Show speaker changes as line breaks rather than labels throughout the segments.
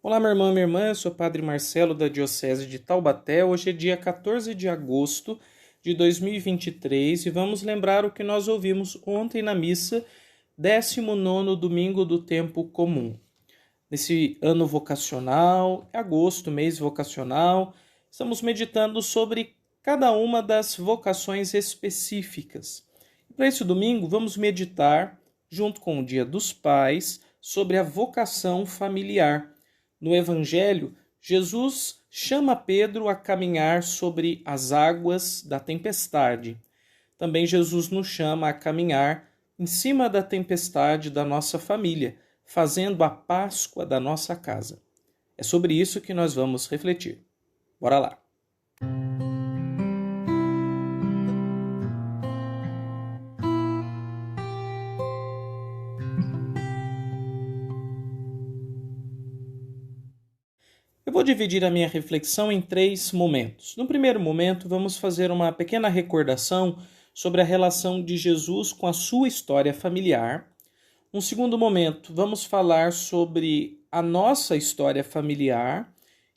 Olá, meu irmão e minha irmã, eu sou o Padre Marcelo da Diocese de Taubaté. Hoje é dia 14 de agosto de 2023 e vamos lembrar o que nós ouvimos ontem na missa, 19º domingo do tempo comum. Nesse ano vocacional, agosto, mês vocacional, estamos meditando sobre cada uma das vocações específicas. Para esse domingo, vamos meditar, junto com o Dia dos Pais, sobre a vocação familiar. No Evangelho, Jesus chama Pedro a caminhar sobre as águas da tempestade. Também Jesus nos chama a caminhar em cima da tempestade da nossa família, fazendo a Páscoa da nossa casa. É sobre isso que nós vamos refletir. Bora lá! Eu vou dividir a minha reflexão em 3 momentos. No primeiro momento, vamos fazer uma pequena recordação sobre a relação de Jesus com a sua história familiar. No segundo momento, vamos falar sobre a nossa história familiar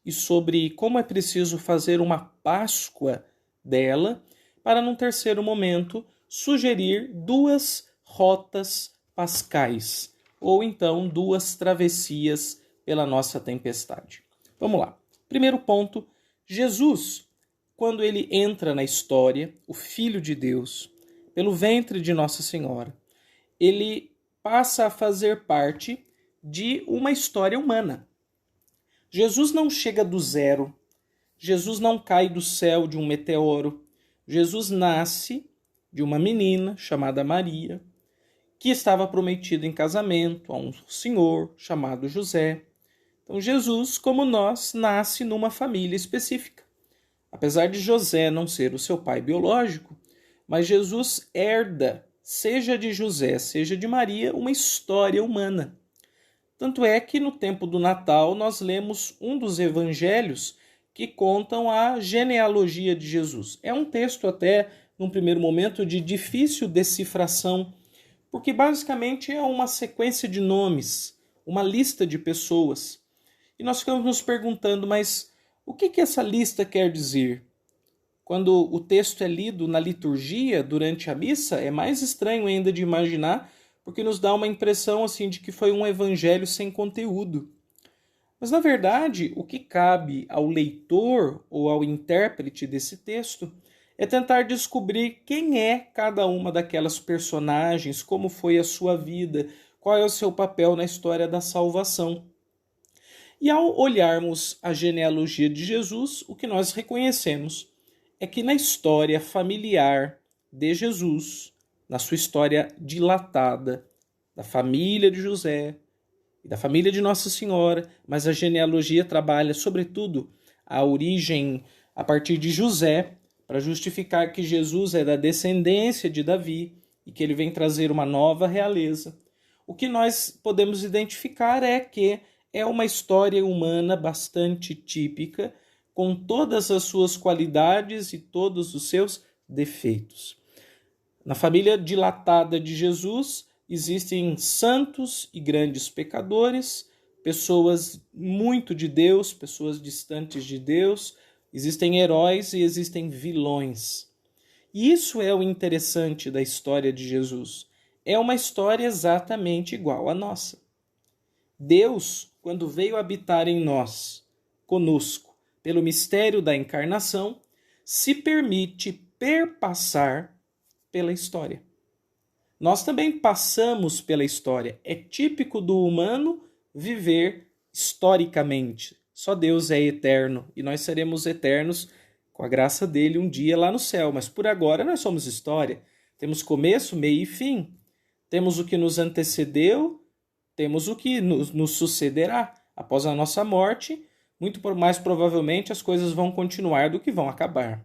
e sobre como é preciso fazer uma Páscoa dela, para, num terceiro momento, sugerir 2 rotas pascais, ou então 2 travessias pela nossa tempestade. Vamos lá. Primeiro ponto, Jesus, quando ele entra na história, o Filho de Deus, pelo ventre de Nossa Senhora, ele passa a fazer parte de uma história humana. Jesus não chega do zero, Jesus não cai do céu de um meteoro, Jesus nasce de uma menina chamada Maria, que estava prometida em casamento a um senhor chamado José. Então Jesus, como nós, nasce numa família específica. Apesar de José não ser o seu pai biológico, mas Jesus herda, seja de José, seja de Maria, uma história humana. Tanto é que no tempo do Natal nós lemos um dos evangelhos que contam a genealogia de Jesus. É um texto até, num primeiro momento, de difícil decifração, porque basicamente é uma sequência de nomes, uma lista de pessoas. E nós ficamos nos perguntando, mas o que essa lista quer dizer? Quando o texto é lido na liturgia, durante a missa, é mais estranho ainda de imaginar, porque nos dá uma impressão assim de que foi um evangelho sem conteúdo. Mas, na verdade, o que cabe ao leitor ou ao intérprete desse texto é tentar descobrir quem é cada uma daquelas personagens, como foi a sua vida, qual é o seu papel na história da salvação. E ao olharmos a genealogia de Jesus, o que nós reconhecemos é que na história familiar de Jesus, na sua história dilatada, da família de José e da família de Nossa Senhora, mas a genealogia trabalha, sobretudo, a origem a partir de José, para justificar que Jesus é da descendência de Davi e que ele vem trazer uma nova realeza. O que nós podemos identificar é que é uma história humana bastante típica, com todas as suas qualidades e todos os seus defeitos. Na família dilatada de Jesus, existem santos e grandes pecadores, pessoas muito de Deus, pessoas distantes de Deus, existem heróis e existem vilões. E isso é o interessante da história de Jesus. É uma história exatamente igual à nossa. Deus, quando veio habitar em nós, conosco, pelo mistério da encarnação, se permite perpassar pela história. Nós também passamos pela história. É típico do humano viver historicamente. Só Deus é eterno e nós seremos eternos com a graça dele um dia lá no céu. Mas por agora nós somos história. Temos começo, meio e fim. Temos o que nos antecedeu, temos o que nos sucederá. Após a nossa morte, muito mais provavelmente as coisas vão continuar do que vão acabar.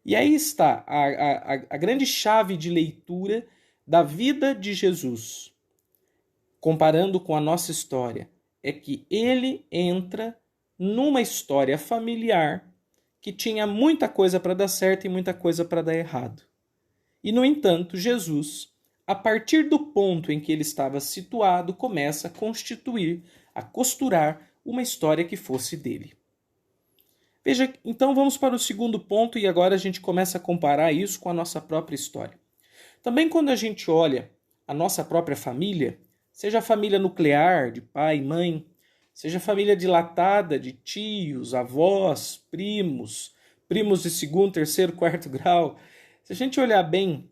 E aí está a grande chave de leitura da vida de Jesus, comparando com a nossa história, é que ele entra numa história familiar que tinha muita coisa para dar certo e muita coisa para dar errado. E, no entanto, Jesus, a partir do ponto em que ele estava situado, começa a constituir, a costurar uma história que fosse dele. Veja, então vamos para o segundo ponto e agora a gente começa a comparar isso com a nossa própria história. Também quando a gente olha a nossa própria família, seja a família nuclear, de pai e mãe, seja a família dilatada de tios, avós, primos de segundo, terceiro, quarto grau, se a gente olhar bem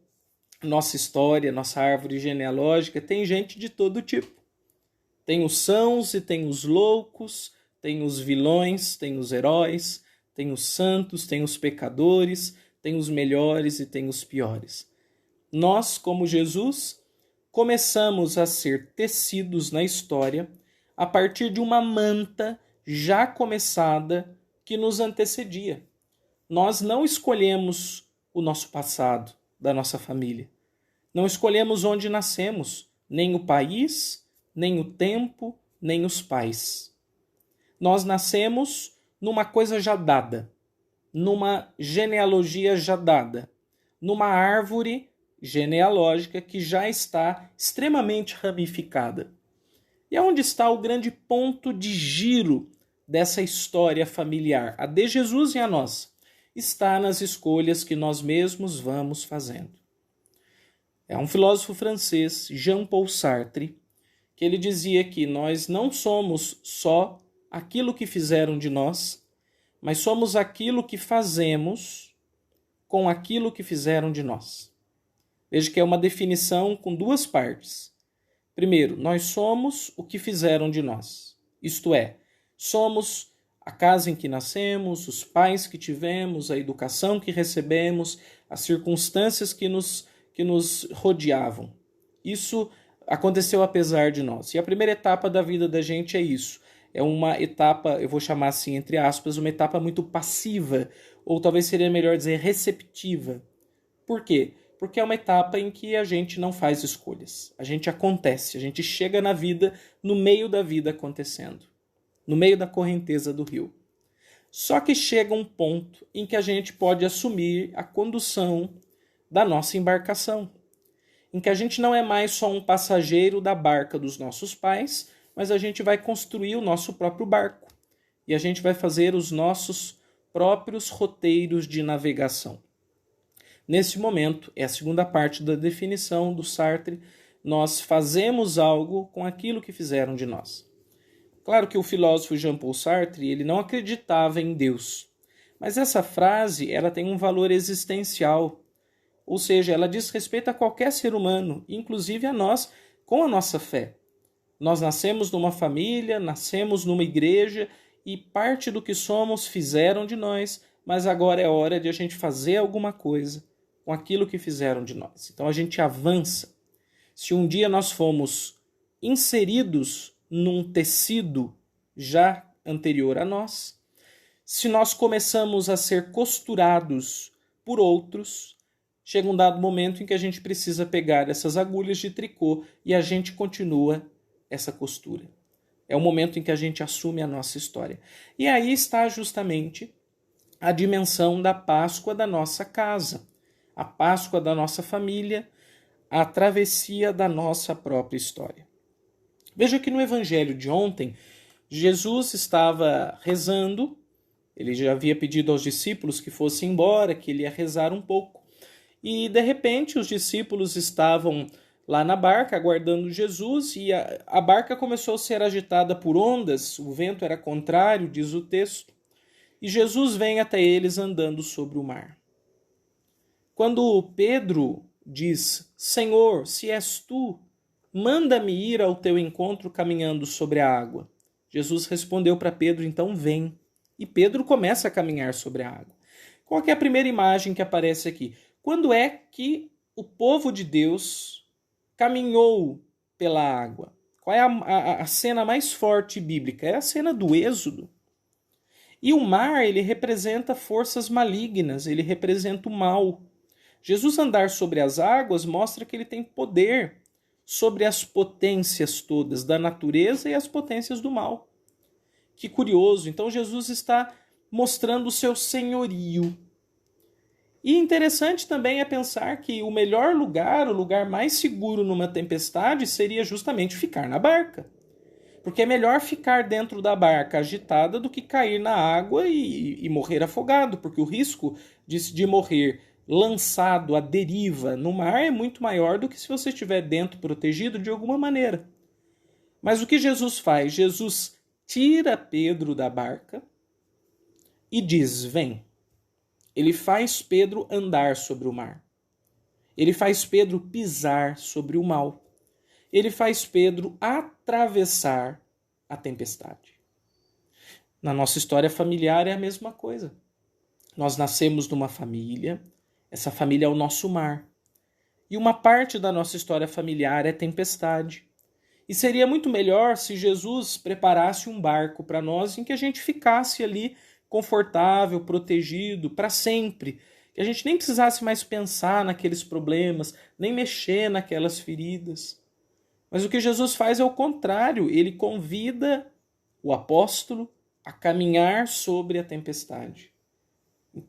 nossa história, nossa árvore genealógica, tem gente de todo tipo. Tem os sãos e tem os loucos, tem os vilões, tem os heróis, tem os santos, tem os pecadores, tem os melhores e tem os piores. Nós, como Jesus, começamos a ser tecidos na história a partir de uma manta já começada que nos antecedia. Nós não escolhemos o nosso passado, da nossa família. Não escolhemos onde nascemos, nem o país, nem o tempo, nem os pais. Nós nascemos numa coisa já dada, numa genealogia já dada, numa árvore genealógica que já está extremamente ramificada. E aonde está o grande ponto de giro dessa história familiar, a de Jesus e a nossa? Está nas escolhas que nós mesmos vamos fazendo. É um filósofo francês, Jean-Paul Sartre, que ele dizia que nós não somos só aquilo que fizeram de nós, mas somos aquilo que fazemos com aquilo que fizeram de nós. Veja que é uma definição com duas partes. Primeiro, nós somos o que fizeram de nós. Isto é, somos a casa em que nascemos, os pais que tivemos, a educação que recebemos, as circunstâncias que nos rodeavam. Isso aconteceu apesar de nós. E a primeira etapa da vida da gente é isso. É uma etapa, eu vou chamar assim, entre aspas, uma etapa muito passiva, ou talvez seria melhor dizer receptiva. Por quê? Porque é uma etapa em que a gente não faz escolhas. A gente acontece, a gente chega na vida, no meio da vida acontecendo. No meio da correnteza do rio. Só que chega um ponto em que a gente pode assumir a condução da nossa embarcação. Em que a gente não é mais só um passageiro da barca dos nossos pais, mas a gente vai construir o nosso próprio barco. E a gente vai fazer os nossos próprios roteiros de navegação. Nesse momento, é a segunda parte da definição do Sartre, nós fazemos algo com aquilo que fizeram de nós. Claro que o filósofo Jean-Paul Sartre ele não acreditava em Deus, mas essa frase ela tem um valor existencial, ou seja, ela diz respeito a qualquer ser humano, inclusive a nós, com a nossa fé. Nós nascemos numa família, nascemos numa igreja e parte do que somos fizeram de nós, mas agora é hora de a gente fazer alguma coisa com aquilo que fizeram de nós. Então a gente avança. Se um dia nós fomos inseridos num tecido já anterior a nós, se nós começamos a ser costurados por outros, chega um dado momento em que a gente precisa pegar essas agulhas de tricô e a gente continua essa costura. É o momento em que a gente assume a nossa história. E aí está justamente a dimensão da Páscoa da nossa casa, a Páscoa da nossa família, a travessia da nossa própria história. Veja que no evangelho de ontem, Jesus estava rezando, ele já havia pedido aos discípulos que fossem embora, que ele ia rezar um pouco, e de repente os discípulos estavam lá na barca aguardando Jesus e a barca começou a ser agitada por ondas, o vento era contrário, diz o texto, e Jesus vem até eles andando sobre o mar. Quando Pedro diz, Senhor, se és tu, manda-me ir ao teu encontro caminhando sobre a água. Jesus respondeu para Pedro, então vem. E Pedro começa a caminhar sobre a água. Qual é a primeira imagem que aparece aqui? Quando é que o povo de Deus caminhou pela água? Qual é a cena mais forte bíblica? É a cena do Êxodo. E o mar, ele representa forças malignas, ele representa o mal. Jesus andar sobre as águas mostra que ele tem poder sobre as potências todas da natureza e as potências do mal. Que curioso, então Jesus está mostrando o seu senhorio. E interessante também é pensar que o melhor lugar, o lugar mais seguro numa tempestade seria justamente ficar na barca. Porque é melhor ficar dentro da barca agitada do que cair na água e morrer afogado, porque o risco de morrer lançado à deriva no mar é muito maior do que se você estiver dentro protegido de alguma maneira. Mas o que Jesus faz? Jesus tira Pedro da barca e diz: vem. Ele faz Pedro andar sobre o mar. Ele faz Pedro pisar sobre o mal. Ele faz Pedro atravessar a tempestade. Na nossa história familiar é a mesma coisa. Nós nascemos numa família, essa família é o nosso mar. E uma parte da nossa história familiar é tempestade. E seria muito melhor se Jesus preparasse um barco para nós em que a gente ficasse ali confortável, protegido, para sempre. Que a gente nem precisasse mais pensar naqueles problemas, nem mexer naquelas feridas. Mas o que Jesus faz é o contrário, ele convida o apóstolo a caminhar sobre a tempestade.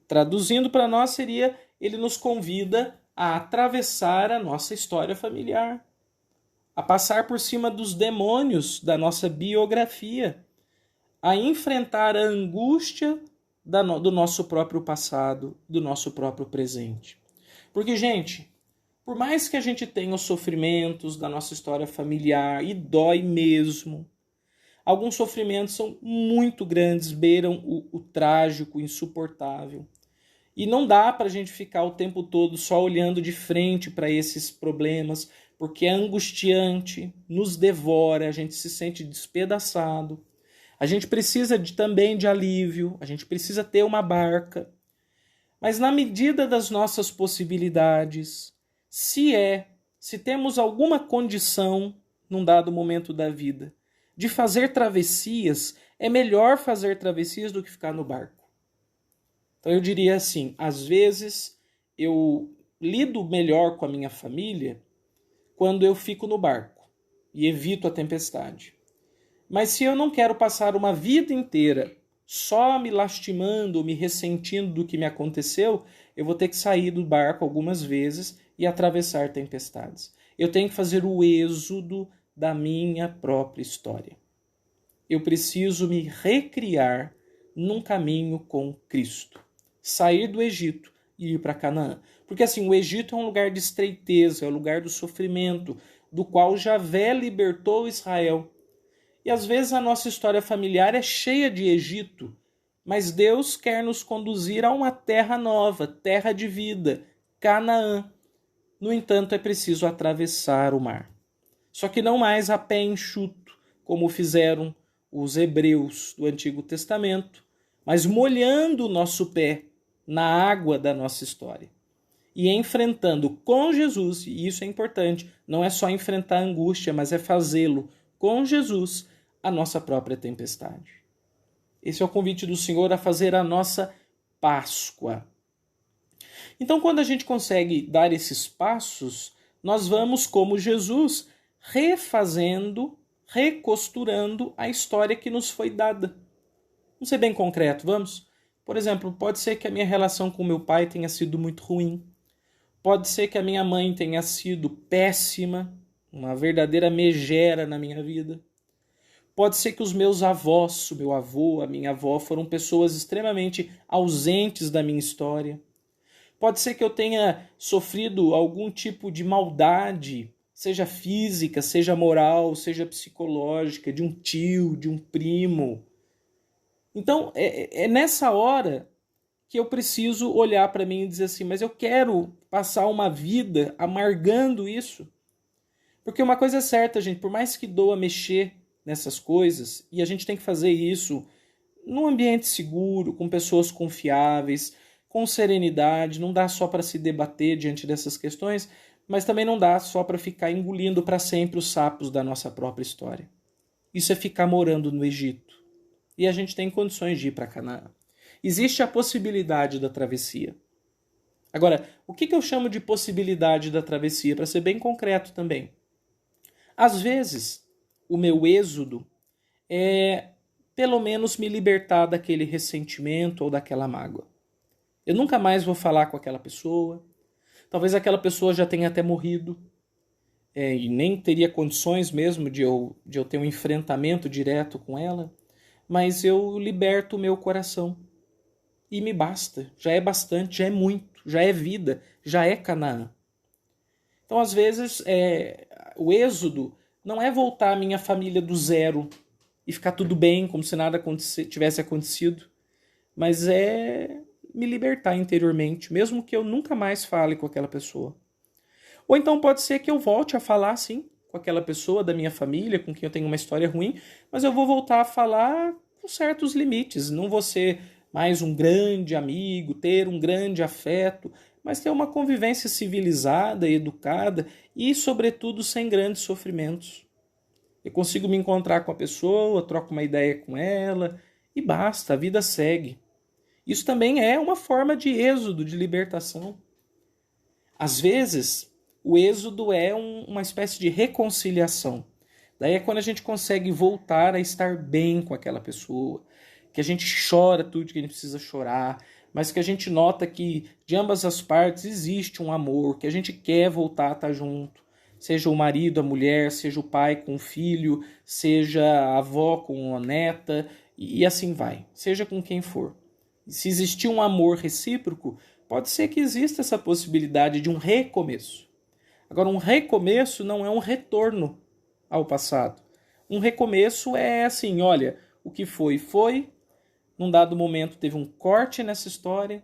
Traduzindo para nós seria, ele nos convida a atravessar a nossa história familiar, a passar por cima dos demônios da nossa biografia, a enfrentar a angústia do nosso próprio passado, do nosso próprio presente. Porque, gente, por mais que a gente tenha os sofrimentos da nossa história familiar, e dói mesmo, alguns sofrimentos são muito grandes, beiram o trágico, o insuportável. E não dá para a gente ficar o tempo todo só olhando de frente para esses problemas, porque é angustiante, nos devora, a gente se sente despedaçado. A gente precisa também de alívio, a gente precisa ter uma barca. Mas na medida das nossas possibilidades, se temos alguma condição num dado momento da vida de fazer travessias, é melhor fazer travessias do que ficar no barco. Então eu diria assim, às vezes eu lido melhor com a minha família quando eu fico no barco e evito a tempestade. Mas se eu não quero passar uma vida inteira só me lastimando, me ressentindo do que me aconteceu, eu vou ter que sair do barco algumas vezes e atravessar tempestades. Eu tenho que fazer o êxodo da minha própria história. Eu preciso me recriar num caminho com Cristo. Sair do Egito e ir para Canaã. Porque assim, o Egito é um lugar de estreiteza, é um lugar do sofrimento, do qual Javé libertou Israel. E às vezes a nossa história familiar é cheia de Egito, mas Deus quer nos conduzir a uma terra nova, terra de vida, Canaã. No entanto, é preciso atravessar o mar. Só que não mais a pé enxuto, como fizeram os hebreus do Antigo Testamento, mas molhando o nosso pé na água da nossa história. E enfrentando com Jesus, e isso é importante, não é só enfrentar a angústia, mas é fazê-lo com Jesus, a nossa própria tempestade. Esse é o convite do Senhor a fazer a nossa Páscoa. Então, quando a gente consegue dar esses passos, nós vamos, como Jesus, refazendo, recosturando a história que nos foi dada. Vamos ser bem concreto, vamos? Por exemplo, pode ser que a minha relação com meu pai tenha sido muito ruim. Pode ser que a minha mãe tenha sido péssima, uma verdadeira megera na minha vida. Pode ser que os meus avós, o meu avô, a minha avó, foram pessoas extremamente ausentes da minha história. Pode ser que eu tenha sofrido algum tipo de maldade, seja física, seja moral, seja psicológica, de um tio, de um primo. Então, é nessa hora que eu preciso olhar para mim e dizer assim, mas eu quero passar uma vida amargando isso. Porque uma coisa é certa, gente, por mais que doa mexer nessas coisas, e a gente tem que fazer isso num ambiente seguro, com pessoas confiáveis, com serenidade, não dá só para se debater diante dessas questões, mas também não dá só para ficar engolindo para sempre os sapos da nossa própria história. Isso é ficar morando no Egito. E a gente tem condições de ir para Canaã. Existe a possibilidade da travessia. Agora, o que eu chamo de possibilidade da travessia? Para ser bem concreto também. Às vezes, o meu êxodo é pelo menos me libertar daquele ressentimento ou daquela mágoa. Eu nunca mais vou falar com aquela pessoa. Talvez aquela pessoa já tenha até morrido. e nem teria condições mesmo de eu ter um enfrentamento direto com ela, mas eu liberto o meu coração. E me basta, já é bastante, já é muito, já é vida, já é Canaã. Então, às vezes, o êxodo não é voltar a minha família do zero e ficar tudo bem, como se nada tivesse acontecido, mas é me libertar interiormente, mesmo que eu nunca mais fale com aquela pessoa. Ou então pode ser que eu volte a falar, sim, com aquela pessoa da minha família, com quem eu tenho uma história ruim, mas eu vou voltar a falar com certos limites. Não vou ser mais um grande amigo, ter um grande afeto, mas ter uma convivência civilizada, educada e, sobretudo, sem grandes sofrimentos. Eu consigo me encontrar com a pessoa, troco uma ideia com ela e basta, a vida segue. Isso também é uma forma de êxodo, de libertação. Às vezes, o êxodo é uma espécie de reconciliação. Daí é quando a gente consegue voltar a estar bem com aquela pessoa, que a gente chora tudo que a gente precisa chorar, mas que a gente nota que de ambas as partes existe um amor, que a gente quer voltar a estar junto. Seja o marido, a mulher, seja o pai com o filho, seja a avó com a neta, e assim vai, seja com quem for. Se existir um amor recíproco, pode ser que exista essa possibilidade de um recomeço. Agora, um recomeço não é um retorno ao passado. Um recomeço é assim, olha, o que foi, foi. Num dado momento teve um corte nessa história,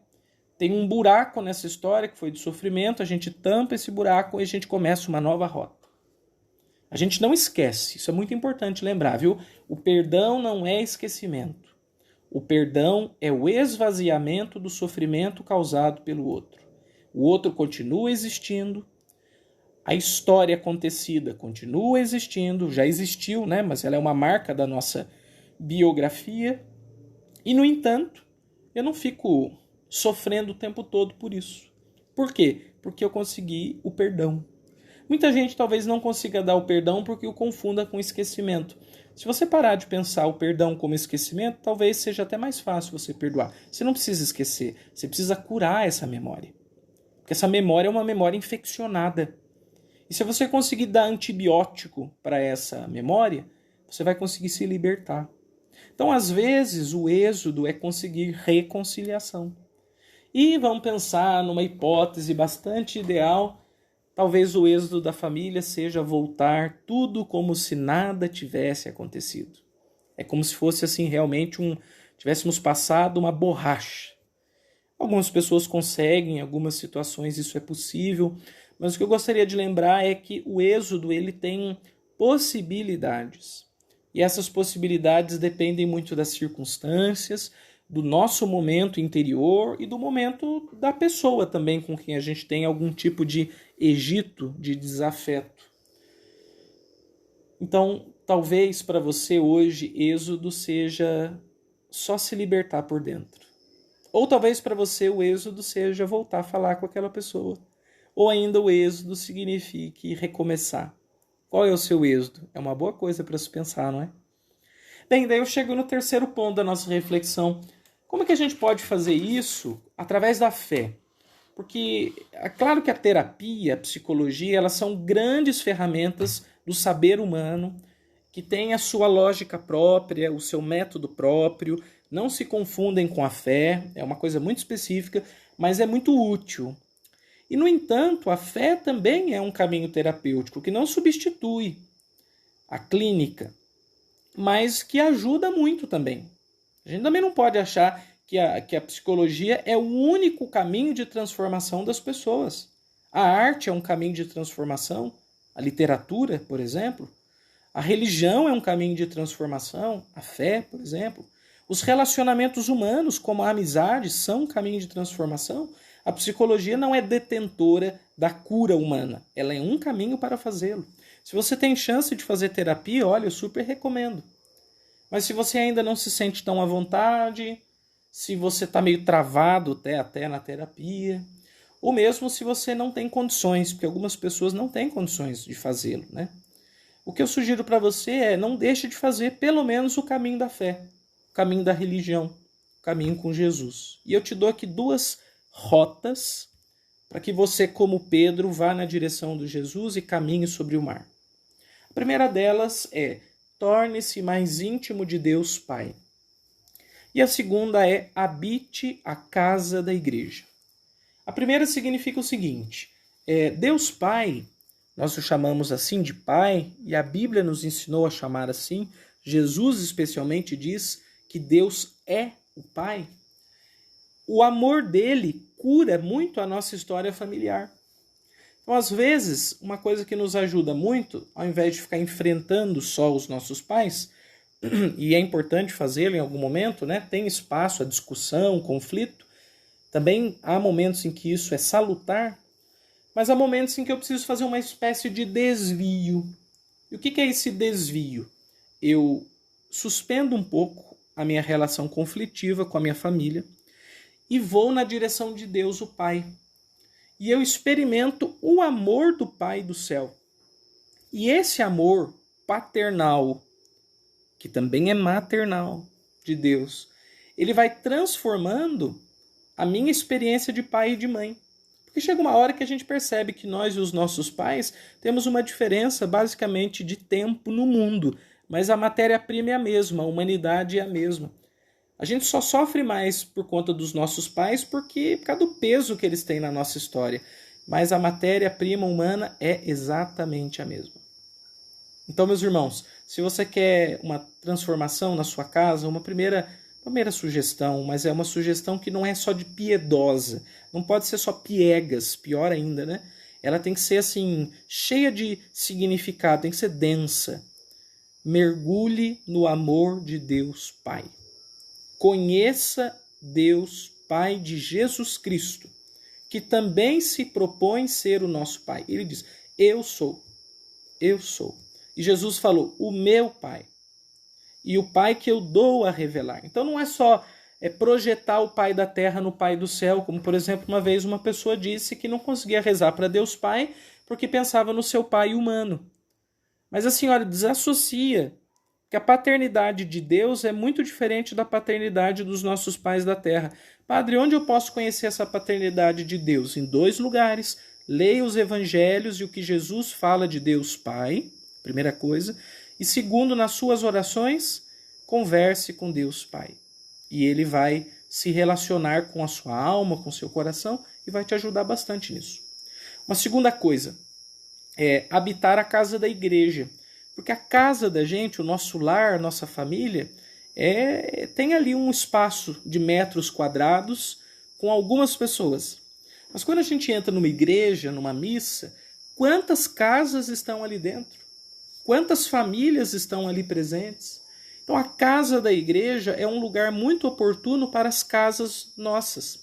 tem um buraco nessa história que foi de sofrimento, a gente tampa esse buraco e a gente começa uma nova rota. A gente não esquece, isso é muito importante lembrar, viu? O perdão não é esquecimento. O perdão é o esvaziamento do sofrimento causado pelo outro. O outro continua existindo, a história acontecida continua existindo, já existiu, né? Mas ela é uma marca da nossa biografia. E, no entanto, eu não fico sofrendo o tempo todo por isso. Por quê? Porque eu consegui o perdão. Muita gente talvez não consiga dar o perdão porque o confunda com esquecimento. Se você parar de pensar o perdão como esquecimento, talvez seja até mais fácil você perdoar. Você não precisa esquecer, você precisa curar essa memória. Porque essa memória é uma memória infeccionada. E se você conseguir dar antibiótico para essa memória, você vai conseguir se libertar. Então, às vezes, o êxodo é conseguir reconciliação. E vamos pensar numa hipótese bastante ideal. Talvez o êxodo da família seja voltar tudo como se nada tivesse acontecido. É como se fosse assim realmente tivéssemos passado uma borracha. Algumas pessoas conseguem, em algumas situações isso é possível, mas o que eu gostaria de lembrar é que o êxodo ele tem possibilidades. E essas possibilidades dependem muito das circunstâncias, do nosso momento interior e do momento da pessoa também com quem a gente tem algum tipo de egito, de desafeto. Então, talvez para você hoje, êxodo seja só se libertar por dentro. Ou talvez para você o êxodo seja voltar a falar com aquela pessoa. Ou ainda o êxodo signifique recomeçar. Qual é o seu êxodo? É uma boa coisa para se pensar, não é? Bem, daí eu chego no terceiro ponto da nossa reflexão. Como é que a gente pode fazer isso? Através da fé. Porque é claro que a terapia, a psicologia, elas são grandes ferramentas do saber humano, que tem a sua lógica própria, o seu método próprio, não se confundem com a fé, é uma coisa muito específica, mas é muito útil. E, no entanto, a fé também é um caminho terapêutico que não substitui a clínica, mas que ajuda muito também. A gente também não pode achar que a psicologia é o único caminho de transformação das pessoas. A arte é um caminho de transformação, a literatura, por exemplo. A religião é um caminho de transformação, a fé, por exemplo. Os relacionamentos humanos, como a amizade, são um caminho de transformação. A psicologia não é detentora da cura humana, ela é um caminho para fazê-lo. Se você tem chance de fazer terapia, olha, eu super recomendo. Mas se você ainda não se sente tão à vontade, se você está meio travado até na terapia, ou mesmo se você não tem condições, porque algumas pessoas não têm condições de fazê-lo, né? O que eu sugiro para você é não deixe de fazer pelo menos o caminho da fé, o caminho da religião, o caminho com Jesus. E eu te dou aqui duas rotas para que você, como Pedro, vá na direção de Jesus e caminhe sobre o mar. A primeira delas é: torne-se mais íntimo de Deus Pai. E a segunda é: habite a casa da igreja. A primeira significa o seguinte: Deus Pai, nós o chamamos assim de Pai, e a Bíblia nos ensinou a chamar assim. Jesus especialmente diz que Deus é o Pai. O amor dele cura muito a nossa história familiar. Então, às vezes, uma coisa que nos ajuda muito, ao invés de ficar enfrentando só os nossos pais, e é importante fazê-lo em algum momento, né? Tem espaço a discussão, conflito. Também há momentos em que isso é salutar, mas há momentos em que eu preciso fazer uma espécie de desvio. E o que é esse desvio? Eu suspendo um pouco a minha relação conflitiva com a minha família e vou na direção de Deus, o Pai. E eu experimento o amor do Pai do céu. E esse amor paternal, que também é maternal de Deus, ele vai transformando a minha experiência de pai e de mãe. Porque chega uma hora que a gente percebe que nós e os nossos pais temos uma diferença basicamente de tempo no mundo, mas a matéria-prima é a mesma, a humanidade é a mesma. A gente só sofre mais por conta dos nossos pais por causa do peso que eles têm na nossa história. Mas a matéria-prima humana é exatamente a mesma. Então, meus irmãos, se você quer uma transformação na sua casa, uma primeira sugestão, mas é uma sugestão que não é só de piedosa, não pode ser só piegas, pior ainda, né? Ela tem que ser assim, cheia de significado, tem que ser densa. Mergulhe no amor de Deus Pai. Conheça Deus Pai de Jesus Cristo, que também se propõe ser o nosso Pai. Ele diz: eu sou. E Jesus falou: o meu Pai. E o Pai que eu dou a revelar. Então não é só projetar o Pai da terra no Pai do céu, como por exemplo uma vez uma pessoa disse que não conseguia rezar para Deus Pai porque pensava no seu pai humano. Mas a senhora desassocia que a paternidade de Deus é muito diferente da paternidade dos nossos pais da terra. Padre, onde eu posso conhecer essa paternidade de Deus? Em 2 lugares. Leia os evangelhos e o que Jesus fala de Deus Pai, primeira coisa. E segundo, nas suas orações, converse com Deus Pai. E ele vai se relacionar com a sua alma, com o seu coração e vai te ajudar bastante nisso. Uma segunda coisa é habitar a casa da igreja. Porque a casa da gente, o nosso lar, a nossa família, tem ali um espaço de metros quadrados com algumas pessoas. Mas quando a gente entra numa igreja, numa missa, quantas casas estão ali dentro? Quantas famílias estão ali presentes? Então a casa da igreja é um lugar muito oportuno para as casas nossas.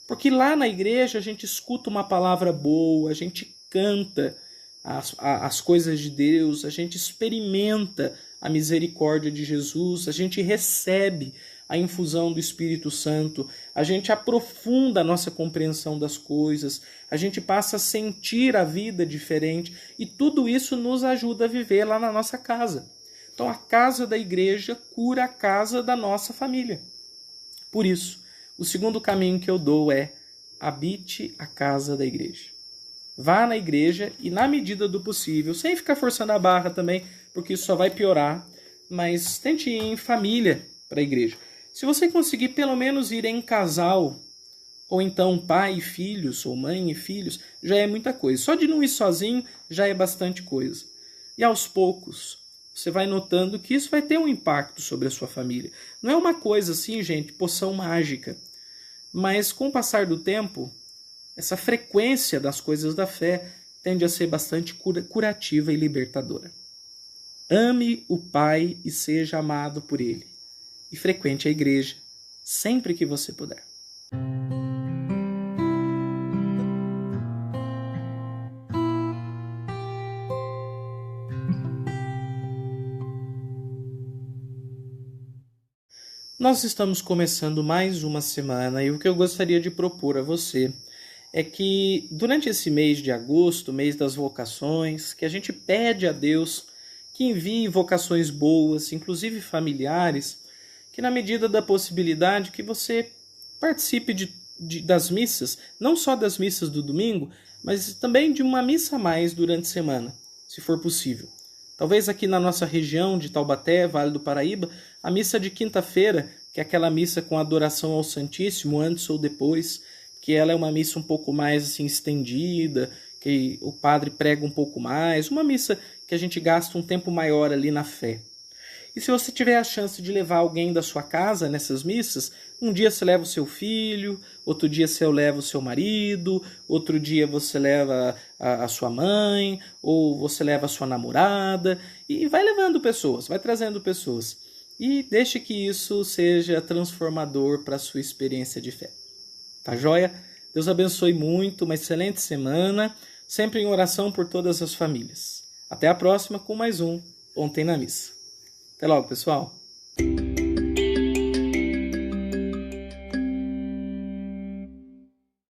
Porque lá na igreja a gente escuta uma palavra boa, a gente canta as coisas de Deus, a gente experimenta a misericórdia de Jesus, a gente recebe a infusão do Espírito Santo, a gente aprofunda a nossa compreensão das coisas, a gente passa a sentir a vida diferente e tudo isso nos ajuda a viver lá na nossa casa. Então a casa da igreja cura a casa da nossa família. Por isso, o segundo caminho que eu dou é: habite a casa da igreja. Vá na igreja e, na medida do possível, sem ficar forçando a barra também, porque isso só vai piorar, mas tente ir em família para a igreja. Se você conseguir pelo menos ir em casal, ou então pai e filhos, ou mãe e filhos, já é muita coisa. Só de não ir sozinho já é bastante coisa. E aos poucos, você vai notando que isso vai ter um impacto sobre a sua família. Não é uma coisa assim, gente, poção mágica. Mas com o passar do tempo, essa frequência das coisas da fé tende a ser bastante curativa e libertadora. Ame o Pai e seja amado por Ele. E frequente a igreja sempre que você puder. Nós estamos começando mais uma semana e o que eu gostaria de propor a você é que durante esse mês de agosto, mês das vocações, que a gente pede a Deus que envie vocações boas, inclusive familiares, que na medida da possibilidade que você participe de das missas, não só das missas do domingo, mas também de uma missa a mais durante a semana, se for possível. Talvez aqui na nossa região de Taubaté, Vale do Paraíba, a missa de quinta-feira, que é aquela missa com adoração ao Santíssimo, antes ou depois, que ela é uma missa um pouco mais assim, estendida, que o padre prega um pouco mais, uma missa que a gente gasta um tempo maior ali na fé. E se você tiver a chance de levar alguém da sua casa nessas missas, um dia você leva o seu filho, outro dia você leva o seu marido, outro dia você leva a sua mãe, ou você leva a sua namorada, e vai levando pessoas, vai trazendo pessoas. E deixe que isso seja transformador para a sua experiência de fé. Tá joia? Deus abençoe muito, uma excelente semana, sempre em oração por todas as famílias. Até a próxima com mais um Ontem na Missa. Até logo, pessoal!